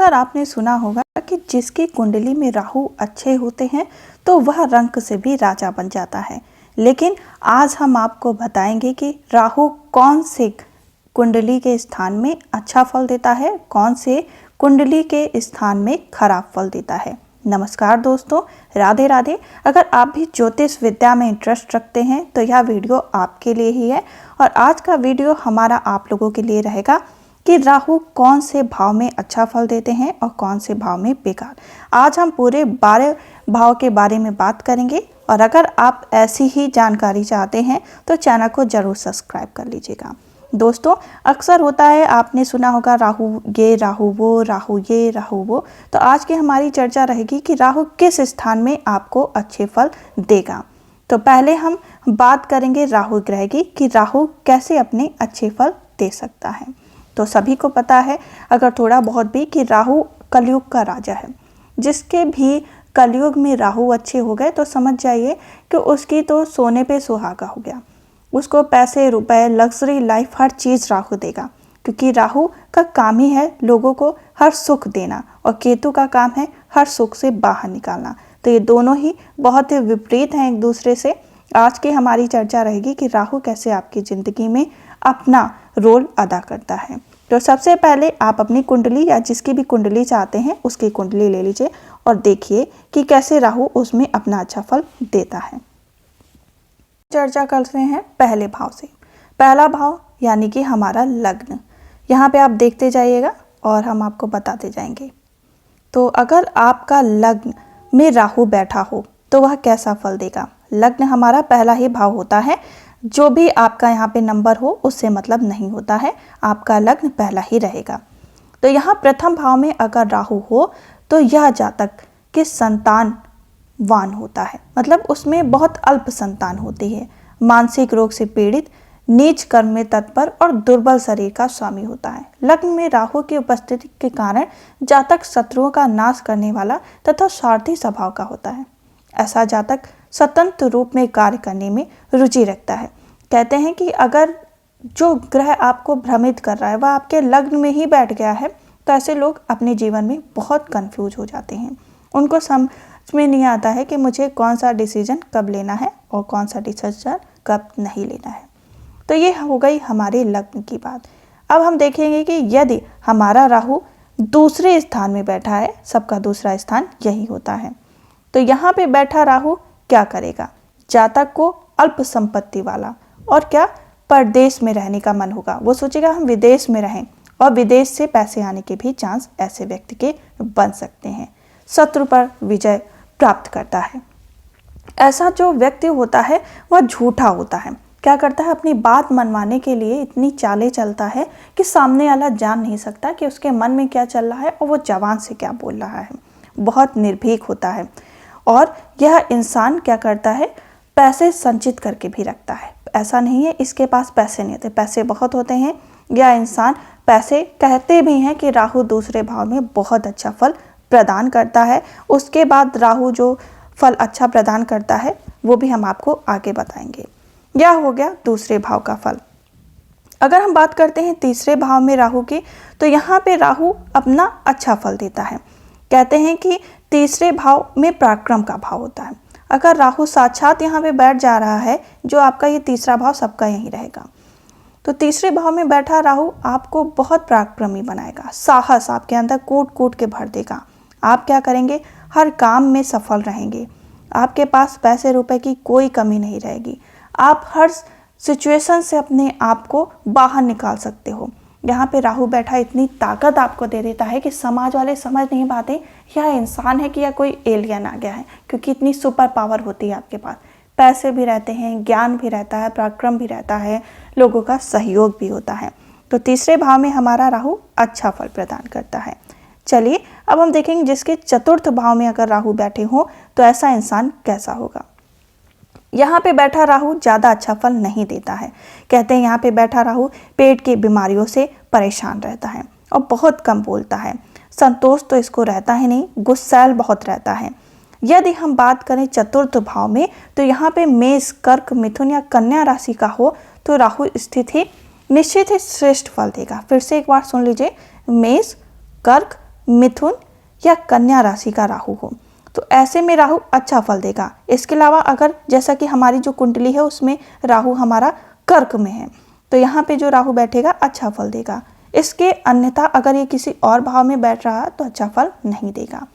अक्सर आपने सुना होगा कि जिसकी कुंडली में राहु अच्छे होते हैं तो वह रंक से भी राजा बन जाता है। लेकिन आज हम आपको बताएंगे कि राहु कौन से कुंडली के स्थान में अच्छा फल देता है, कौन से कुंडली के स्थान में खराब फल देता है। नमस्कार दोस्तों, राधे राधे। अगर आप भी ज्योतिष विद्या में इंटरेस्ट रखते हैं तो यह वीडियो आपके लिए ही है। और आज का वीडियो हमारा आप लोगों के लिए रहेगा कि राहु कौन से भाव में अच्छा फल देते हैं और कौन से भाव में बेकार। आज हम पूरे 12 भाव के बारे में बात करेंगे। और अगर आप ऐसी ही जानकारी चाहते हैं तो चैनल को जरूर सब्सक्राइब कर लीजिएगा। दोस्तों, अक्सर होता है, आपने सुना होगा राहु ये राहु वो, राहु ये राहु वो। तो आज की हमारी चर्चा रहेगी कि राहु किस स्थान में आपको अच्छे फल देगा। तो पहले हम बात करेंगे राहु ग्रह की कि राहु कैसे अपने अच्छे फल दे सकता है। तो सभी को पता है, अगर थोड़ा बहुत भी, कि राहु कलयुग का राजा है। जिसके भी कलयुग में राहु अच्छे हो गए तो समझ जाइए कि उसकी तो सोने पे सुहागा हो गया। उसको पैसे रुपए, लग्जरी लाइफ, हर चीज़ राहु देगा, क्योंकि राहु का काम ही है लोगों को हर सुख देना और केतु का काम है हर सुख से बाहर निकालना। तो ये दोनों ही बहुत ही विपरीत हैं एक दूसरे से। आज की हमारी चर्चा रहेगी कि राहु कैसे आपकी ज़िंदगी में अपना रोल अदा करता है। तो सबसे पहले आप अपनी कुंडली या जिसकी भी कुंडली चाहते हैं उसकी कुंडली ले लीजिए और देखिए कि कैसे राहु उसमें अपना अच्छा फल देता है। चर्चा करते हैं पहले भाव से। पहला भाव यानी कि हमारा लग्न। यहाँ पे आप देखते जाइएगा और हम आपको बताते जाएंगे। तो अगर आपका लग्न में राहु बैठा हो तो वह कैसा फल देगा। लग्न हमारा पहला ही भाव होता है। जो भी आपका यहाँ पे नंबर हो उससे मतलब नहीं होता है, आपका लग्न पहला ही रहेगा। तो यहाँ प्रथम भाव में अगर राहु हो तो यह जातक के संतानवान होता है, मतलब उसमें बहुत अल्प संतान होती है। मानसिक रोग से पीड़ित, नीच कर्म में तत्पर और दुर्बल शरीर का स्वामी होता है। लग्न में राहु की उपस्थिति के कारण जातक शत्रुओं का नाश करने वाला तथा स्वार्थी स्वभाव का होता है। ऐसा जातक स्वतंत्र रूप में कार्य करने में रुचि रखता है। कहते हैं कि अगर जो ग्रह आपको भ्रमित कर रहा है वह आपके लग्न में ही बैठ गया है तो ऐसे लोग अपने जीवन में बहुत कंफ्यूज हो जाते हैं। उनको समझ में नहीं आता है कि मुझे कौन सा डिसीजन कब लेना है और कौन सा डिसीजन कब नहीं लेना है। तो ये हो गई हमारे लग्न की बात। अब हम देखेंगे कि यदि हमारा राहु दूसरे स्थान में बैठा है, सबका दूसरा स्थान यही होता है, तो यहाँ पे बैठा राहु क्या करेगा। जातक को अल्प संपत्ति वाला और क्या परदेश में रहने का मन होगा। वो सोचेगा हम विदेश में रहें, और विदेश से पैसे आने के भी चांस ऐसे व्यक्ति के बन सकते हैं। शत्रु पर विजय प्राप्त करता है। ऐसा जो व्यक्ति होता है वह झूठा होता है। क्या करता है, अपनी बात मनवाने के लिए इतनी चालें चलता है कि सामने वाला जान नहीं सकता कि उसके मन में क्या चल रहा है और वो जबान से क्या बोल रहा है। बहुत निर्भीक होता है। और यह इंसान क्या करता है, पैसे संचित करके भी रखता है। ऐसा नहीं है इसके पास पैसे नहीं होते, पैसे बहुत होते हैं। यह इंसान पैसे कहते भी हैं कि राहु दूसरे भाव में बहुत अच्छा फल प्रदान करता है। उसके बाद राहु जो फल अच्छा प्रदान करता है वो भी हम आपको आगे बताएंगे। यह हो गया दूसरे भाव का फल। अगर हम बात करते हैं तीसरे भाव में राहु की, तो यहाँ पे राहु अपना अच्छा फल देता है। कहते हैं कि तीसरे भाव में पराक्रम का भाव होता है। अगर राहु साक्षात यहाँ पे बैठ जा रहा है, जो आपका ये तीसरा भाव सबका यही रहेगा, तो तीसरे भाव में बैठा राहु आपको बहुत पराक्रमी बनाएगा। साहस आपके अंदर कूट कूट के भर देगा। आप क्या करेंगे, हर काम में सफल रहेंगे। आपके पास पैसे रुपए की कोई कमी नहीं रहेगी। आप हर सिचुएशन से अपने आप को बाहर निकाल सकते हो। यहाँ पे राहु बैठा इतनी ताकत आपको दे देता है कि समाज वाले समझ नहीं पाते यह इंसान है कि यह कोई एलियन आ गया है, क्योंकि इतनी सुपर पावर होती है आपके पास। पैसे भी रहते हैं, ज्ञान भी रहता है, पराक्रम भी रहता है, लोगों का सहयोग भी होता है। तो तीसरे भाव में हमारा राहु अच्छा फल प्रदान करता है। चलिए अब हम देखेंगे जिसके चतुर्थ भाव में अगर राहु बैठे हों तो ऐसा इंसान कैसा होगा। यहाँ पे बैठा राहु ज़्यादा अच्छा फल नहीं देता है। कहते हैं यहाँ पे बैठा राहु पेट की बीमारियों से परेशान रहता है और बहुत कम बोलता है। संतोष तो इसको रहता ही नहीं, गुस्सैल बहुत रहता है। यदि हम बात करें चतुर्थ भाव में, तो यहाँ पे मेष, कर्क, मिथुन या कन्या राशि का हो तो राहु स्थिति निश्चित ही श्रेष्ठ फल देगा। फिर से एक बार सुन लीजिए, मेष, कर्क, मिथुन या कन्या राशि का राहु हो तो ऐसे में राहु अच्छा फल देगा। इसके अलावा अगर जैसा कि हमारी जो कुंडली है उसमें राहु हमारा कर्क में है तो यहाँ पे जो राहु बैठेगा अच्छा फल देगा। इसके अन्यथा अगर ये किसी और भाव में बैठ रहा तो अच्छा फल नहीं देगा।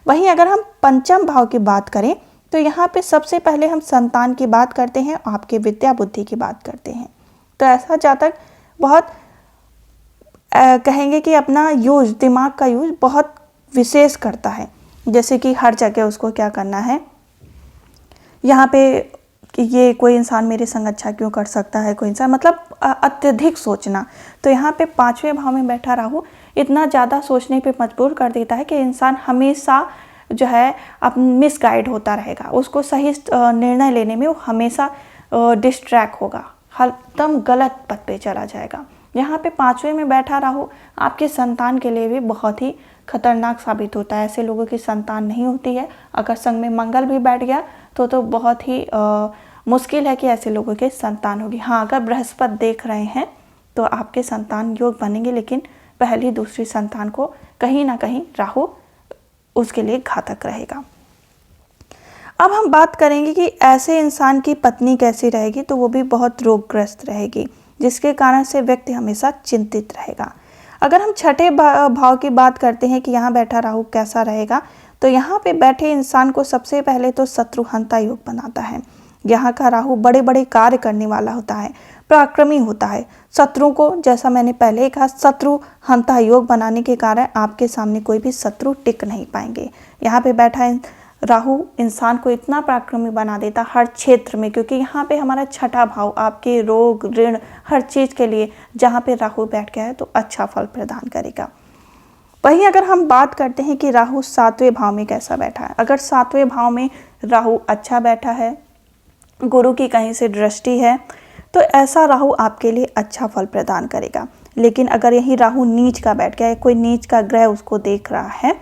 वहीं अगर हम पंचम भाव की बात करें तो यहाँ पे सबसे पहले हम संतान की बात करते हैं, आपके विद्या बुद्धि की बात करते हैं। तो ऐसा जातक बहुत कहेंगे कि अपना यूज, दिमाग का यूज बहुत विशेष करता है। जैसे कि हर जगह उसको क्या करना है, यहाँ पे कि ये कोई इंसान मेरे संग अच्छा क्यों कर सकता है, कोई इंसान मतलब अत्यधिक सोचना। तो यहाँ पे पांचवें भाव में बैठा राहु इतना ज़्यादा सोचने पे मजबूर कर देता है कि इंसान हमेशा जो है अब मिसगाइड होता रहेगा, उसको सही निर्णय लेने में वो हमेशा डिस्ट्रैक्ट होगा, हरदम गलत पथ पे चला जाएगा। यहाँ पे पांचवें में बैठा राहु आपके संतान के लिए भी बहुत ही खतरनाक साबित होता है। ऐसे लोगों की संतान नहीं होती है। अगर संग में मंगल भी बैठ गया तो बहुत ही मुश्किल है कि ऐसे लोगों के संतान होगी। हाँ, अगर बृहस्पति देख रहे हैं तो आपके संतान योग बनेंगे, लेकिन पहली दूसरी संतान को कहीं ना कहीं राहु उसके लिए घातक रहेगा। अब हम बात करेंगे कि ऐसे इंसान की पत्नी कैसी रहेगी, तो वो भी बहुत रोगग्रस्त रहेगी, जिसके कारण से व्यक्ति हमेशा चिंतित रहेगा। अगर हम छठे भाव की बात करते हैं कि यहाँ बैठा राहु कैसा रहेगा, तो यहाँ पे बैठे इंसान को सबसे पहले तो शत्रुहंता योग बनाता है। यहाँ का राहु बड़े बड़े कार्य करने वाला होता है, पराक्रमी होता है। शत्रु को, जैसा मैंने पहले ही कहा, शत्रुहंता योग बनाने के कारण आपके सामने कोई भी शत्रु टिक नहीं पाएंगे। यहाँ पे बैठा राहु इंसान को इतना पराक्रमी बना देता हर क्षेत्र में, क्योंकि यहाँ पे हमारा छठा भाव आपके रोग ऋण हर चीज़ के लिए जहाँ पे राहु बैठ गया है तो अच्छा फल प्रदान करेगा। वहीं अगर हम बात करते हैं कि राहु सातवें भाव में कैसा बैठा है, अगर सातवें भाव में राहु अच्छा बैठा है, गुरु की कहीं से दृष्टि है, तो ऐसा राहु आपके लिए अच्छा फल प्रदान करेगा। लेकिन अगर यही राहु नीच का बैठ गया है, कोई नीच का ग्रह उसको देख रहा है,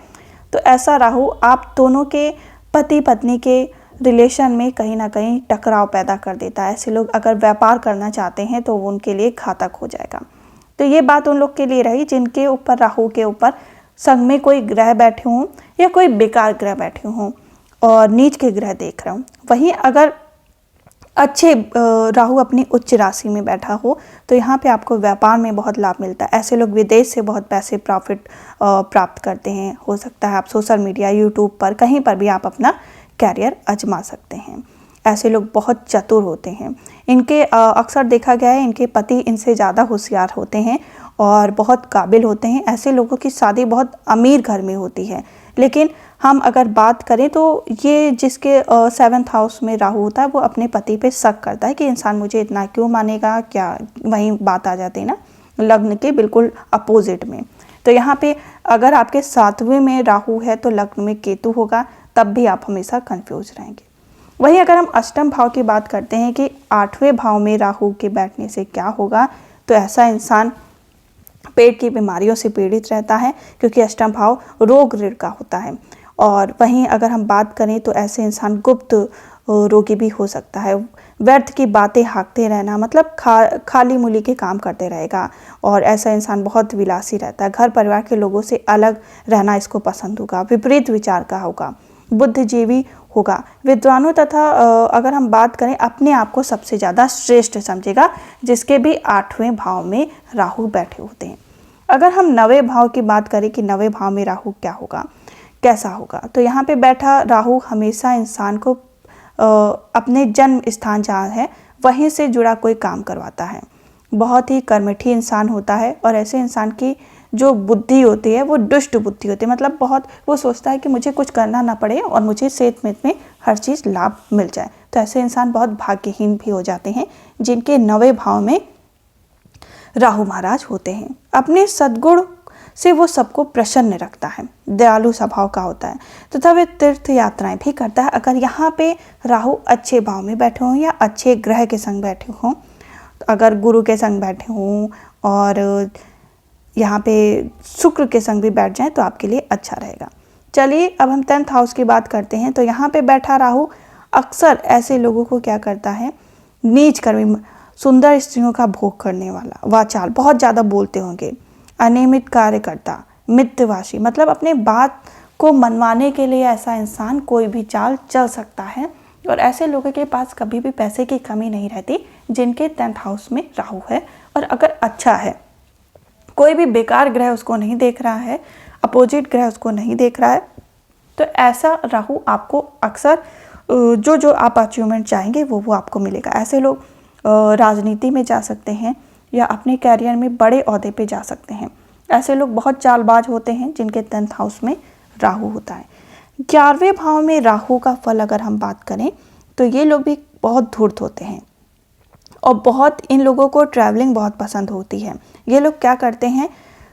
तो ऐसा राहु आप दोनों के पति पत्नी के रिलेशन में कहीं ना कहीं टकराव पैदा कर देता है। ऐसे लोग अगर व्यापार करना चाहते हैं तो वो उनके लिए घातक हो जाएगा। तो ये बात उन लोग के लिए रही जिनके ऊपर राहु के ऊपर संग में कोई ग्रह बैठे हों या कोई बेकार ग्रह बैठे हों और नीच के ग्रह देख रहे हों। वहीं अगर अच्छे राहु अपनी उच्च राशि में बैठा हो तो यहाँ पे आपको व्यापार में बहुत लाभ मिलता है। ऐसे लोग विदेश से बहुत पैसे प्रॉफिट प्राप्त करते हैं। हो सकता है आप सोशल मीडिया, यूट्यूब पर कहीं पर भी आप अपना कैरियर आजमा सकते हैं। ऐसे लोग बहुत चतुर होते हैं। इनके अक्सर देखा गया है इनके पति इनसे ज़्यादा होशियार होते हैं और बहुत काबिल होते हैं। ऐसे लोगों की शादी बहुत अमीर घर में होती है। लेकिन हम अगर बात करें तो ये जिसके 7th हाउस में राहु होता है वो अपने पति पे शक करता है कि इंसान मुझे इतना क्यों मानेगा, क्या वहीं बात आ जाती है ना लग्न के बिल्कुल अपोजिट में। तो यहाँ पे अगर आपके 7वें में राहु है तो लग्न में केतु होगा, तब भी आप हमेशा कंफ्यूज रहेंगे। वहीं अगर हम अष्टम भाव की बात करते हैं कि 8वें भाव में राहु के बैठने से क्या होगा, तो ऐसा इंसान पेट की बीमारियों से पीड़ित रहता है, क्योंकि अष्टम भाव रोग ऋण का होता है। और वहीं अगर हम बात करें तो ऐसे इंसान गुप्त रोगी भी हो सकता है। व्यर्थ की बातें हाँकते रहना, मतलब खाली मूली के काम करते रहेगा। और ऐसा इंसान बहुत विलासी रहता है। घर परिवार के लोगों से अलग रहना इसको पसंद होगा। विपरीत विचार का होगा, बुद्धिजीवी होगा। विद्वानों तथा अगर हम बात करें अपने आप को सबसे ज़्यादा श्रेष्ठ समझेगा, जिसके भी 8वें भाव में राहु बैठे होते हैं। अगर हम 9वें भाव की बात करें कि 9वें भाव में राहु क्या होगा, कैसा होगा, तो यहाँ पे बैठा राहु हमेशा इंसान को अपने जन्म स्थान जहाँ है वहीं से जुड़ा कोई काम करवाता है। बहुत ही कर्मठी इंसान होता है और ऐसे इंसान की जो बुद्धि होती है वो दुष्ट बुद्धि होती है। मतलब बहुत वो सोचता है कि मुझे कुछ करना ना पड़े और मुझे सेहत में हर चीज़ लाभ मिल जाए। तो ऐसे इंसान बहुत भाग्यहीन भी हो जाते हैं जिनके 9वें भाव में राहु महाराज होते हैं। अपने सद्गुण से वो सबको प्रसन्न रखता है, दयालु स्वभाव का होता है तथा वे तीर्थ यात्राएं भी करता है। अगर यहाँ पे राहु अच्छे भाव में बैठे हों या अच्छे ग्रह के संग बैठे हों, अगर गुरु के संग बैठे हों और यहाँ पे शुक्र के संग भी बैठ जाएं तो आपके लिए अच्छा रहेगा। चलिए अब हम 10th हाउस की बात करते हैं। तो यहाँ पे बैठा राहु अक्सर ऐसे लोगों को क्या करता है, नीच कर्मी, सुंदर स्त्रियों का भोग करने वाला, वाचाल, बहुत ज़्यादा बोलते होंगे, अनियमित कार्य करता, मितभाषी, मतलब अपने बात को मनवाने के लिए ऐसा इंसान कोई भी चाल चल सकता है। और ऐसे लोगों के पास कभी भी पैसे की कमी नहीं रहती जिनके 10th हाउस में राहु है। और अगर अच्छा है, कोई भी बेकार ग्रह उसको नहीं देख रहा है, अपोजिट ग्रह उसको नहीं देख रहा है, तो ऐसा राहु आपको अक्सर जो आप अचीवमेंट चाहेंगे वो आपको मिलेगा। ऐसे लोग राजनीति में जा सकते हैं या अपने कैरियर में बड़े ओहदे पे जा सकते हैं। ऐसे लोग बहुत चालबाज होते हैं जिनके 10th हाउस में राहु होता है। 11वें भाव में राहु का फल अगर हम बात करें तो ये लोग भी बहुत धूर्त होते हैं और बहुत इन लोगों को ट्रैवलिंग बहुत पसंद होती है। ये लोग क्या करते हैं,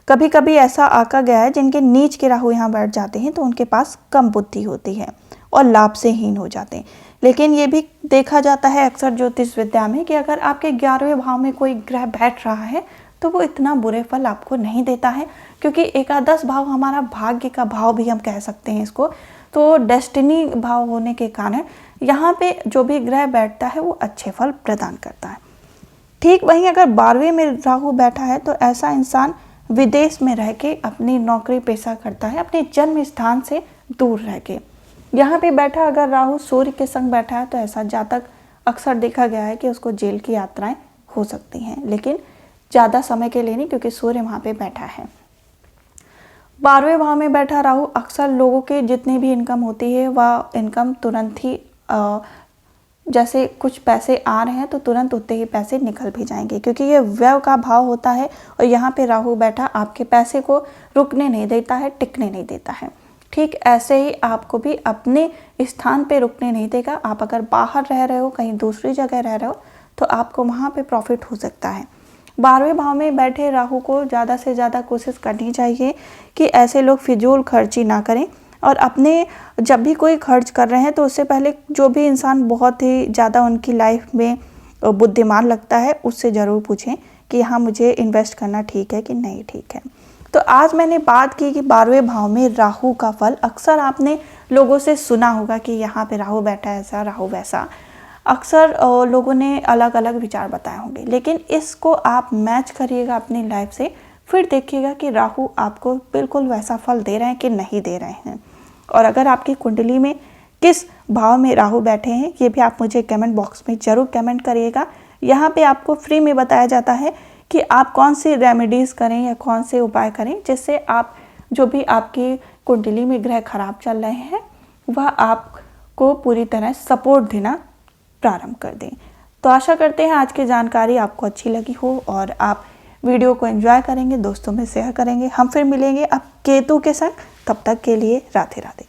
कभी कभी ऐसा आका गया है जिनके नीच के राहु यहाँ बैठ जाते हैं तो उनके पास कम बुद्धि होती है और लाभ से हीन हो जाते हैं। लेकिन ये भी देखा जाता है अक्सर ज्योतिष विद्या में कि अगर आपके 11वें भाव में कोई ग्रह बैठ रहा है तो वो इतना बुरे फल आपको नहीं देता है, क्योंकि एकादश भाव हमारा भाग्य का भाव भी हम कह सकते हैं इसको। तो डेस्टिनी भाव होने के कारण यहाँ पे जो भी ग्रह बैठता है वो अच्छे फल प्रदान करता है। ठीक वहीं अगर 12वें में राहु बैठा है तो ऐसा इंसान विदेश में रह के अपनी नौकरी पेशा करता है, अपने जन्म स्थान से दूर रह के। यहाँ पे बैठा अगर राहु सूर्य के संग बैठा है तो ऐसा जातक अक्सर देखा गया है कि उसको जेल की यात्राएं हो सकती हैं, लेकिन ज़्यादा समय के लिए नहीं, क्योंकि सूर्य वहाँ पे बैठा है। 12वें भाव में बैठा राहु अक्सर लोगों के जितनी भी इनकम होती है वह इनकम तुरंत ही जैसे कुछ पैसे आ रहे हैं तो तुरंत उतने ही पैसे निकल भी जाएंगे, क्योंकि ये व्यय का भाव होता है और यहाँ पे राहु बैठा आपके पैसे को रुकने नहीं देता है, टिकने नहीं देता है। ठीक ऐसे ही आपको भी अपने स्थान पे रुकने नहीं देगा। आप अगर बाहर रह रहे हो, कहीं दूसरी जगह रह रहे हो, तो आपको वहाँ पे प्रॉफिट हो सकता है। 12वें भाव में बैठे राहु को ज़्यादा से ज़्यादा कोशिश करनी चाहिए कि ऐसे लोग फिजूल खर्ची ना करें, और अपने जब भी कोई खर्च कर रहे हैं तो उससे पहले जो भी इंसान बहुत ही ज़्यादा उनकी लाइफ में बुद्धिमान लगता है उससे ज़रूर पूछें कि यहाँ मुझे इन्वेस्ट करना ठीक है कि नहीं ठीक है। तो आज मैंने बात की कि 12वें भाव में राहु का फल। अक्सर आपने लोगों से सुना होगा कि यहाँ पे राहु बैठा है, ऐसा राहु वैसा, अक्सर लोगों ने अलग अलग विचार बताए होंगे, लेकिन इसको आप मैच करिएगा अपनी लाइफ से, फिर देखिएगा कि राहु आपको बिल्कुल वैसा फल दे रहे हैं कि नहीं दे रहे हैं। और अगर आपकी कुंडली में किस भाव में राहु बैठे हैं ये भी आप मुझे कमेंट बॉक्स में ज़रूर कमेंट करिएगा। यहाँ पे आपको फ्री में बताया जाता है कि आप कौन सी रेमेडीज़ करें या कौन से उपाय करें जिससे आप जो भी आपकी कुंडली में ग्रह खराब चल रहे हैं वह आपको पूरी तरह सपोर्ट देना प्रारंभ कर दें। तो आशा करते हैं आज की जानकारी आपको अच्छी लगी हो और आप वीडियो को एंजॉय करेंगे, दोस्तों में शेयर करेंगे। हम फिर मिलेंगे अब केतु के संग, तब तक के लिए राधे राधे।